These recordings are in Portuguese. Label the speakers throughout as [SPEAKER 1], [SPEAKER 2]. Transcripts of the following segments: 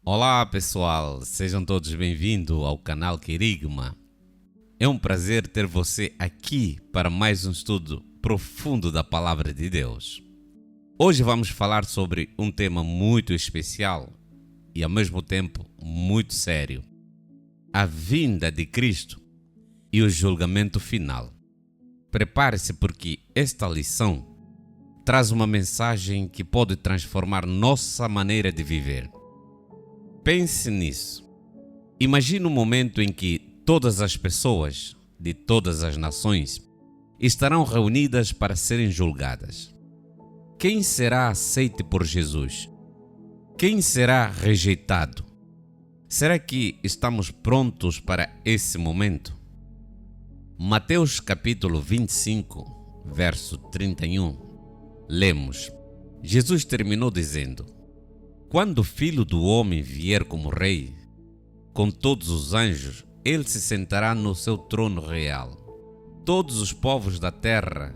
[SPEAKER 1] Olá pessoal, sejam todos bem-vindos ao canal Querigma. É um prazer ter você aqui para mais um estudo profundo da Palavra de Deus. Hoje vamos falar sobre um tema muito especial e ao mesmo tempo muito sério: a vinda de Cristo e o julgamento final. Prepare-se porque esta lição traz uma mensagem que pode transformar nossa maneira de viver. Pense nisso. Imagine um momento em que todas as pessoas de todas as nações estarão reunidas para serem julgadas. Quem será aceito por Jesus? Quem será rejeitado? Será que estamos prontos para esse momento? Mateus capítulo 25, verso 31, lemos: Jesus terminou dizendo: "Quando o Filho do Homem vier como Rei, com todos os anjos, ele se sentará no seu trono real. Todos os povos da terra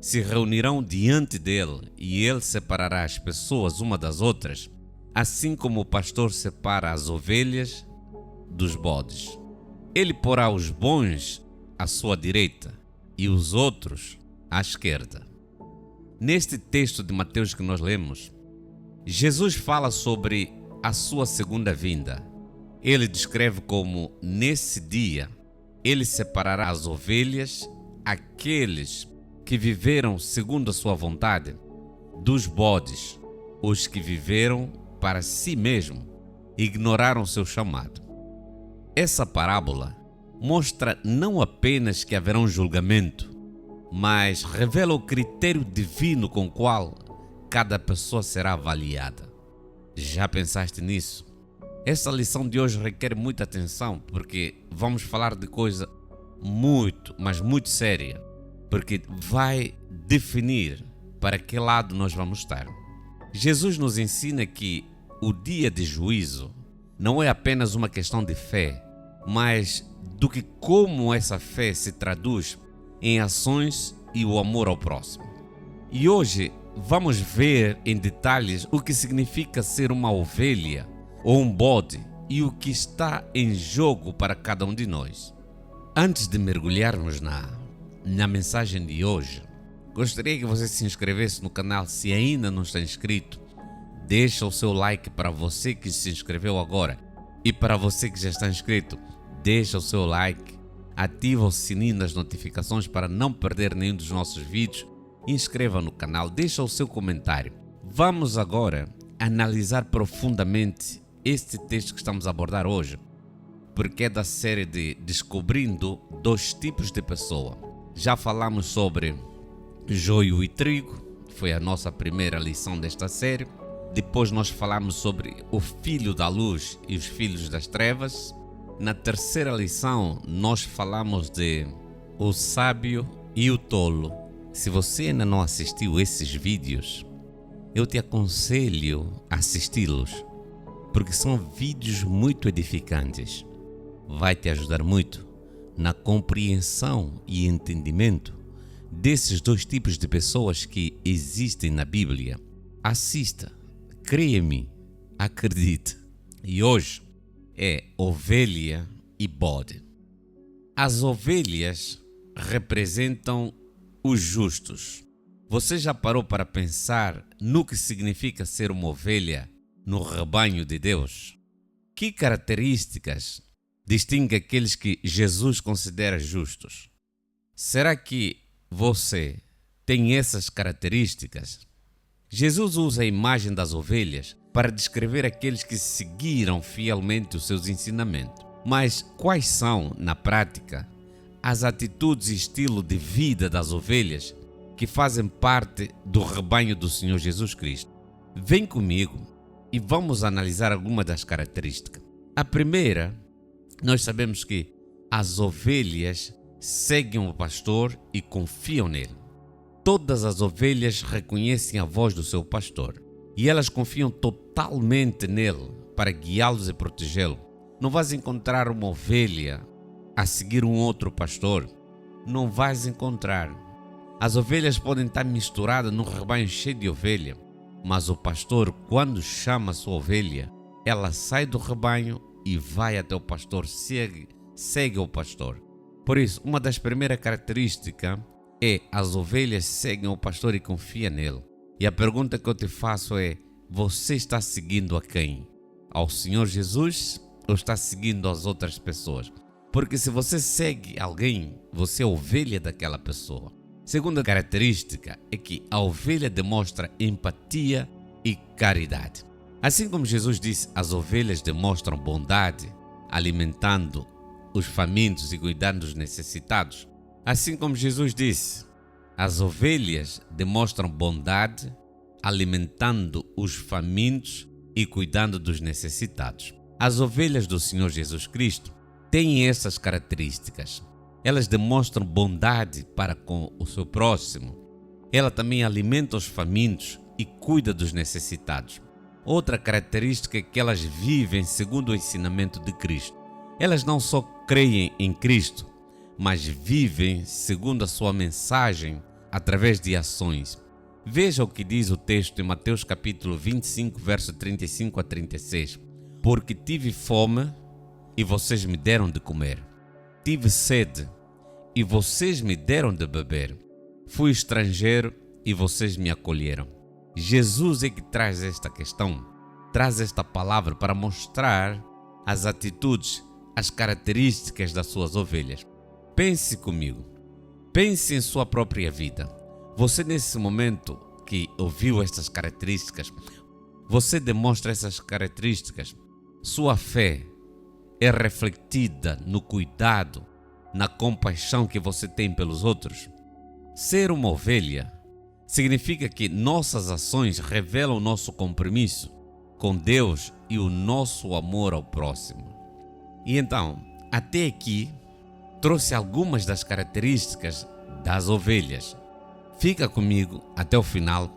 [SPEAKER 1] se reunirão diante dele e ele separará as pessoas uma das outras, assim como o pastor separa as ovelhas dos bodes. Ele porá os bons à sua direita e os outros à esquerda." Neste texto de Mateus que nós lemos, Jesus fala sobre a sua segunda vinda. Ele descreve como, nesse dia, ele separará as ovelhas, aqueles que viveram segundo a sua vontade, dos bodes, os que viveram para si mesmo e ignoraram seu chamado. Essa parábola mostra não apenas que haverá um julgamento, mas revela o critério divino com o qual cada pessoa será avaliada. Já pensaste nisso? Essa lição de hoje requer muita atenção, porque vamos falar de coisa muito, mas muito séria, porque vai definir para que lado nós vamos estar. Jesus nos ensina que o dia de juízo não é apenas uma questão de fé, mas do que como essa fé se traduz em ações e o amor ao próximo. E hoje vamos ver em detalhes o que significa ser uma ovelha ou um bode e o que está em jogo para cada um de nós. Antes de mergulharmos na mensagem de hoje, gostaria que você se inscrevesse no canal se ainda não está inscrito. Deixa o seu like para você que se inscreveu agora, e para você que já está inscrito, deixa o seu like, ativa o sininho das notificações para não perder nenhum dos nossos vídeos. Inscreva no canal, deixa o seu comentário. Vamos agora analisar profundamente este texto que estamos a abordar hoje, porque é da série de Descobrindo dois tipos de pessoa. Já falamos sobre joio e trigo, foi a nossa primeira lição desta série. Depois nós falamos sobre o filho da luz e os filhos das trevas. Na terceira lição nós falamos de o sábio e o tolo. Se você ainda não assistiu esses vídeos, eu te aconselho a assisti-los, porque são vídeos muito edificantes. Vai te ajudar muito na compreensão e entendimento desses dois tipos de pessoas que existem na Bíblia. Assista, creia-me, acredite. E hoje é ovelha e bode. As ovelhas representam os justos. Você já parou para pensar no que significa ser uma ovelha no rebanho de Deus? Que características distinguem aqueles que Jesus considera justos? Será que você tem essas características? Jesus usa a imagem das ovelhas para descrever aqueles que seguiram fielmente os seus ensinamentos. Mas quais são, na prática, as atitudes e estilo de vida das ovelhas que fazem parte do rebanho do Senhor Jesus Cristo? Vem comigo e vamos analisar algumas das características. A primeira, nós sabemos que as ovelhas seguem o pastor e confiam nele. Todas as ovelhas reconhecem a voz do seu pastor e elas confiam totalmente nele para guiá-los e protegê-los. Não vais encontrar uma ovelha a seguir um outro pastor. Não vais encontrar. As ovelhas podem estar misturadas num rebanho cheio de ovelha, mas o pastor, quando chama a sua ovelha, ela sai do rebanho e vai até o pastor, segue o pastor. Por isso, uma das primeiras características é as ovelhas seguem o pastor e confiam nele. E a pergunta que eu te faço é: você está seguindo a quem? Ao Senhor Jesus ou está seguindo as outras pessoas? Porque se você segue alguém, você é ovelha daquela pessoa. Segunda característica é que a ovelha demonstra empatia e caridade. Assim como Jesus disse, as ovelhas demonstram bondade, alimentando os famintos e cuidando dos necessitados. Assim como Jesus disse, as ovelhas demonstram bondade, alimentando os famintos e cuidando dos necessitados. As ovelhas do Senhor Jesus Cristo têm essas características. Elas demonstram bondade para com o seu próximo. Ela também alimenta os famintos e cuida dos necessitados. Outra característica é que elas vivem segundo o ensinamento de Cristo. Elas não só creem em Cristo, mas vivem segundo a sua mensagem através de ações. Veja o que diz o texto em Mateus capítulo 25, verso 35 a 36. Porque tive fome e vocês me deram de comer. Tive sede e vocês me deram de beber. Fui estrangeiro e vocês me acolheram. Jesus é que traz esta questão, traz esta palavra para mostrar as atitudes, as características das suas ovelhas. Pense comigo, pense em sua própria vida. Você nesse momento que ouviu estas características, você demonstra essas características. Sua fé é refletida no cuidado, na compaixão que você tem pelos outros. Ser uma ovelha significa que nossas ações revelam o nosso compromisso com Deus e o nosso amor ao próximo. E então, até aqui, trouxe algumas das características das ovelhas. Fica comigo até o final,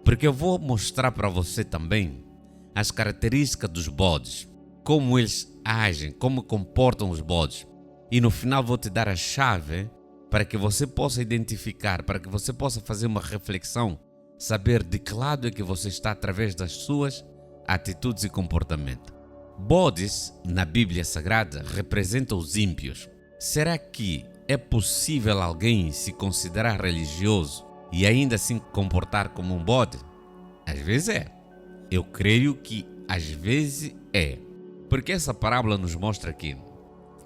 [SPEAKER 1] porque eu vou mostrar para você também as características dos bodes, como eles agem, como comportam os bodes. E no final vou te dar a chave para que você possa identificar, para que você possa fazer uma reflexão, saber de que lado é que você está através das suas atitudes e comportamento. Bodes, na Bíblia Sagrada, representam os ímpios. Será que é possível alguém se considerar religioso e ainda assim comportar como um bode? Às vezes é. Eu creio que às vezes é. Porque essa parábola nos mostra que,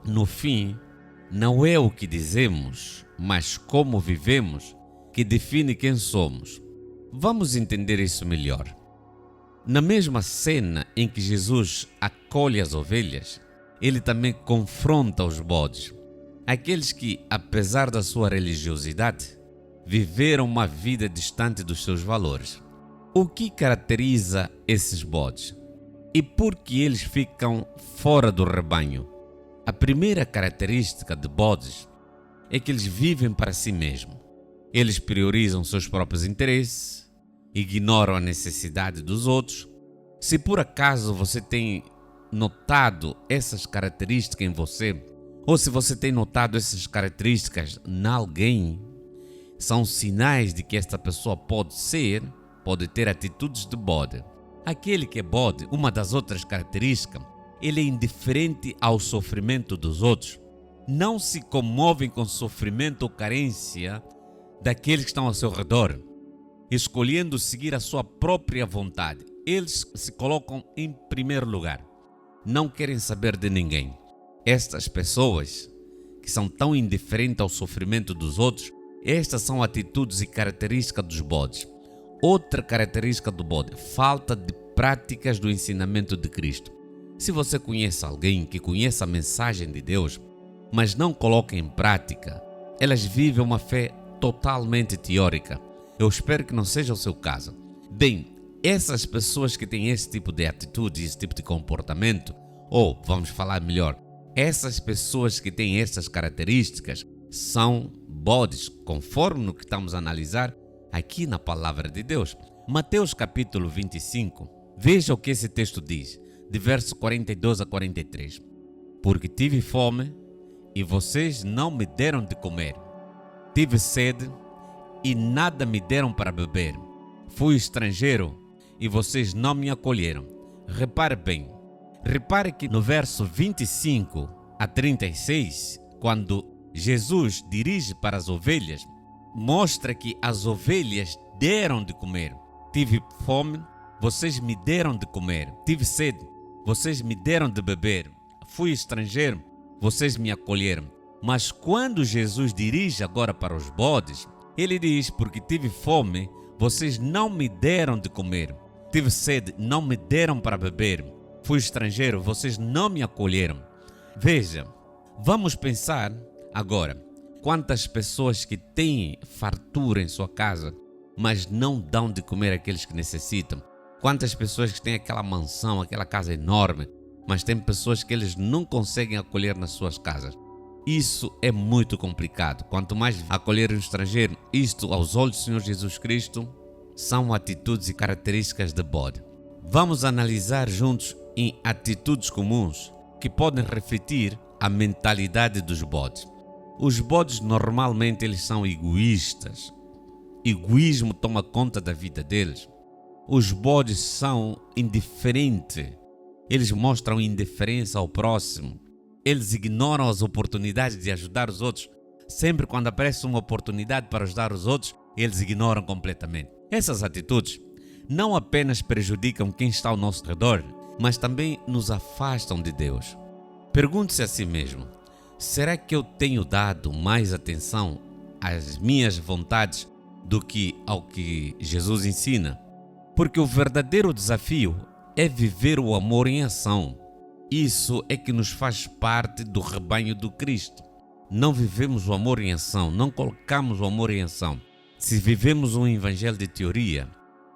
[SPEAKER 1] no fim, não é o que dizemos, mas como vivemos que define quem somos. Vamos entender isso melhor. Na mesma cena em que Jesus acolhe as ovelhas, ele também confronta os bodes, aqueles que, apesar da sua religiosidade, viveram uma vida distante dos seus valores. O que caracteriza esses bodes? E por que eles ficam fora do rebanho? A primeira característica de bodes é que eles vivem para si mesmos. Eles priorizam seus próprios interesses, ignoram a necessidade dos outros. Se por acaso você tem notado essas características em você, ou se você tem notado essas características em alguém, são sinais de que esta pessoa pode ter atitudes de bode. Aquele que é bode, uma das outras características, ele é indiferente ao sofrimento dos outros. Não se comovem com sofrimento ou carência daqueles que estão ao seu redor, escolhendo seguir a sua própria vontade. Eles se colocam em primeiro lugar. Não querem saber de ninguém. Estas pessoas que são tão indiferentes ao sofrimento dos outros, estas são atitudes e características dos bodes. Outra característica do bode, falta de práticas do ensinamento de Cristo. Se você conhece alguém que conhece a mensagem de Deus, mas não coloca em prática, elas vivem uma fé totalmente teórica. Eu espero que não seja o seu caso. Bem, essas pessoas que têm esse tipo de atitude, esse tipo de comportamento, ou vamos falar melhor, essas pessoas que têm essas características são bodes, conforme no que estamos a analisar aqui na palavra de Deus. Mateus capítulo 25, veja o que esse texto diz, de verso 42 a 43. Porque tive fome e vocês não me deram de comer. Tive sede e nada me deram para beber. Fui estrangeiro e vocês não me acolheram. Repare bem, Repare que no verso 25 a 36, quando Jesus dirige para as ovelhas, mostra que as ovelhas deram de comer. Tive fome, vocês me deram de comer. Tive sede, vocês me deram de beber. Fui estrangeiro, vocês me acolheram. Mas quando Jesus dirige agora para os bodes, ele diz: porque tive fome, vocês não me deram de comer. Tive sede, não me deram para beber. Fui estrangeiro, vocês não me acolheram. Veja, vamos pensar agora, quantas pessoas que têm fartura em sua casa, mas não dão de comer àqueles que necessitam. Quantas pessoas que têm aquela mansão, aquela casa enorme, mas tem pessoas que eles não conseguem acolher nas suas casas. Isso é muito complicado. Quanto mais acolher um estrangeiro, isto aos olhos do Senhor Jesus Cristo são atitudes e características de bode. Vamos analisar juntos em atitudes comuns que podem refletir a mentalidade dos bodes. Os bodes normalmente eles são egoístas. Egoísmo toma conta da vida deles. Os bodes são indiferentes. Eles mostram indiferença ao próximo. Eles ignoram as oportunidades de ajudar os outros. Sempre quando aparece uma oportunidade para ajudar os outros, eles ignoram completamente. Essas atitudes não apenas prejudicam quem está ao nosso redor, mas também nos afastam de Deus. Pergunte-se a si mesmo: será que eu tenho dado mais atenção às minhas vontades do que ao que Jesus ensina? Porque o verdadeiro desafio é viver o amor em ação. Isso é que nos faz parte do rebanho do Cristo. Não vivemos o amor em ação, não colocamos o amor em ação. Se vivemos um evangelho de teoria,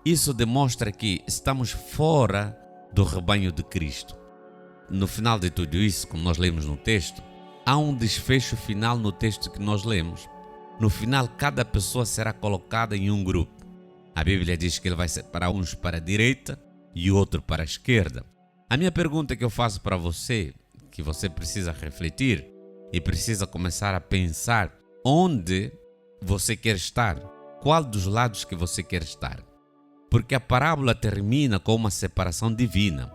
[SPEAKER 1] isso demonstra que estamos fora do rebanho de Cristo. No final de tudo isso, como nós lemos no texto, há um desfecho final no texto que nós lemos. No final, cada pessoa será colocada em um grupo. A Bíblia diz que ele vai separar uns para a direita e outro para a esquerda. A minha pergunta que eu faço para você, que você precisa refletir e precisa começar a pensar onde você quer estar, qual dos lados que você quer estar. Porque a parábola termina com uma separação divina.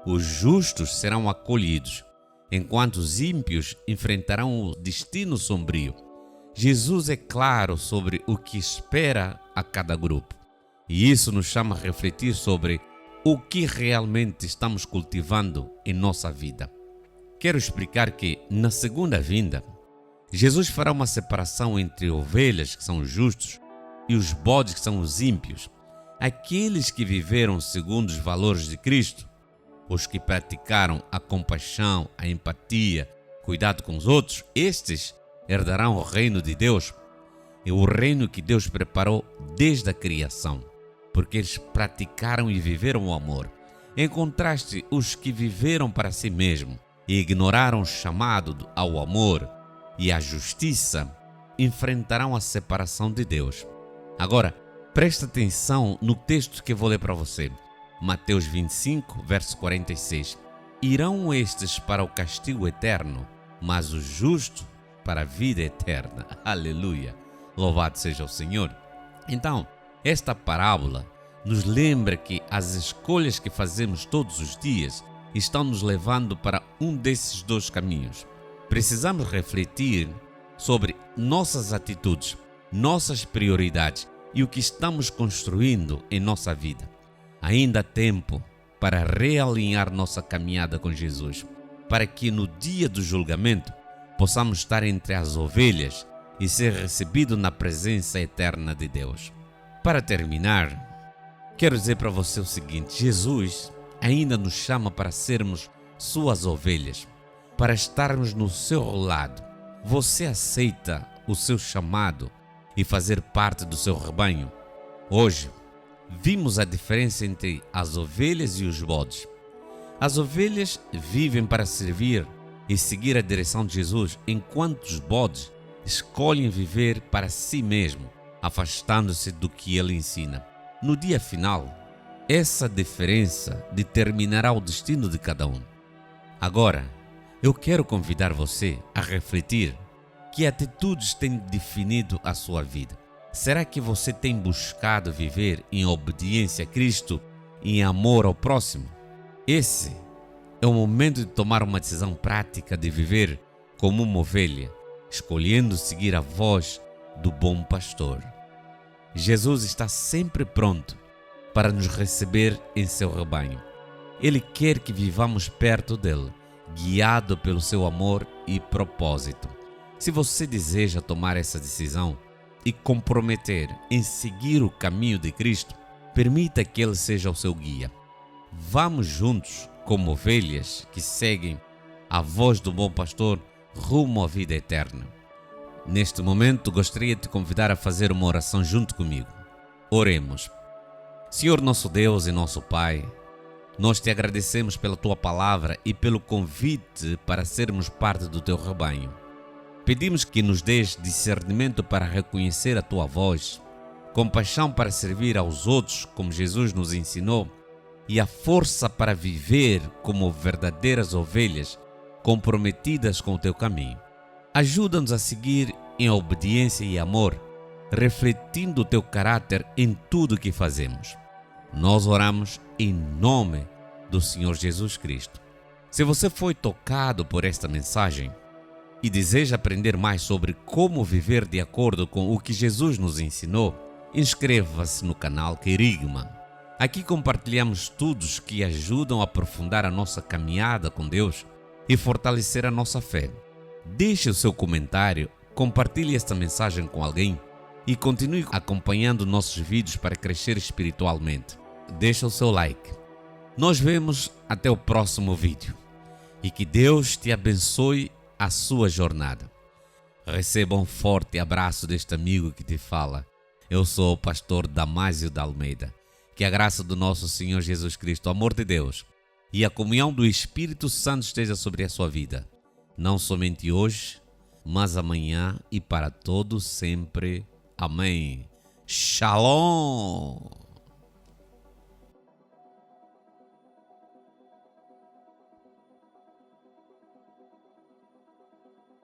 [SPEAKER 1] Os justos serão acolhidos, enquanto os ímpios enfrentarão o destino sombrio. Jesus é claro sobre o que espera a cada grupo. E isso nos chama a refletir sobre o que realmente estamos cultivando em nossa vida. Quero explicar que, na segunda vinda, Jesus fará uma separação entre ovelhas, que são os justos, e os bodes, que são os ímpios. Aqueles que viveram segundo os valores de Cristo, os que praticaram a compaixão, a empatia, cuidado com os outros, estes herdarão o reino de Deus, e o reino que Deus preparou desde a criação, porque eles praticaram e viveram o amor. Em contraste, os que viveram para si mesmos e ignoraram o chamado ao amor e à justiça, enfrentarão a separação de Deus. Agora, preste atenção no texto que eu vou ler para você. Mateus 25, verso 46. Irão estes para o castigo eterno, mas os justos para a vida eterna. Aleluia! Louvado seja o Senhor. Então, esta parábola nos lembra que as escolhas que fazemos todos os dias estão nos levando para um desses dois caminhos. Precisamos refletir sobre nossas atitudes, nossas prioridades e o que estamos construindo em nossa vida. Ainda há tempo para realinhar nossa caminhada com Jesus, para que no dia do julgamento possamos estar entre as ovelhas e ser recebidos na presença eterna de Deus. Para terminar, quero dizer para você o seguinte: Jesus ainda nos chama para sermos suas ovelhas, para estarmos no seu lado. Você aceita o seu chamado e fazer parte do seu rebanho? Hoje, vimos a diferença entre as ovelhas e os bodes. As ovelhas vivem para servir e seguir a direção de Jesus, enquanto os bodes escolhem viver para si mesmo, afastando-se do que ele ensina. No dia final, essa diferença determinará o destino de cada um. Agora, eu quero convidar você a refletir: que atitudes têm definido a sua vida? Será que você tem buscado viver em obediência a Cristo e em amor ao próximo? Esse É o momento de tomar uma decisão prática de viver como uma ovelha, escolhendo seguir a voz do bom pastor. Jesus está sempre pronto para nos receber em seu rebanho. Ele quer que vivamos perto dele, guiado pelo seu amor e propósito. Se você deseja tomar essa decisão e comprometer em seguir o caminho de Cristo, permita que ele seja o seu guia. Vamos juntos, como ovelhas que seguem a voz do bom pastor, rumo à vida eterna. Neste momento, gostaria de te convidar a fazer uma oração junto comigo. Oremos. Senhor nosso Deus e nosso Pai, nós te agradecemos pela tua palavra e pelo convite para sermos parte do teu rebanho. Pedimos que nos dês discernimento para reconhecer a tua voz, compaixão para servir aos outros como Jesus nos ensinou e a força para viver como verdadeiras ovelhas comprometidas com o teu caminho. Ajuda-nos a seguir em obediência e amor, refletindo o teu caráter em tudo o que fazemos. Nós oramos em nome do Senhor Jesus Cristo. Se você foi tocado por esta mensagem e deseja aprender mais sobre como viver de acordo com o que Jesus nos ensinou, inscreva-se no canal Querigma. Aqui compartilhamos estudos que ajudam a aprofundar a nossa caminhada com Deus e fortalecer a nossa fé. Deixe o seu comentário, compartilhe esta mensagem com alguém e continue acompanhando nossos vídeos para crescer espiritualmente. Deixe o seu like. Nós vemos até o próximo vídeo e que Deus te abençoe a sua jornada. Receba um forte abraço deste amigo que te fala. Eu sou o pastor Damásio de Almeida. Que a graça do nosso Senhor Jesus Cristo, o amor de Deus e a comunhão do Espírito Santo esteja sobre a sua vida, não somente hoje, mas amanhã e para todo sempre. Amém. Shalom!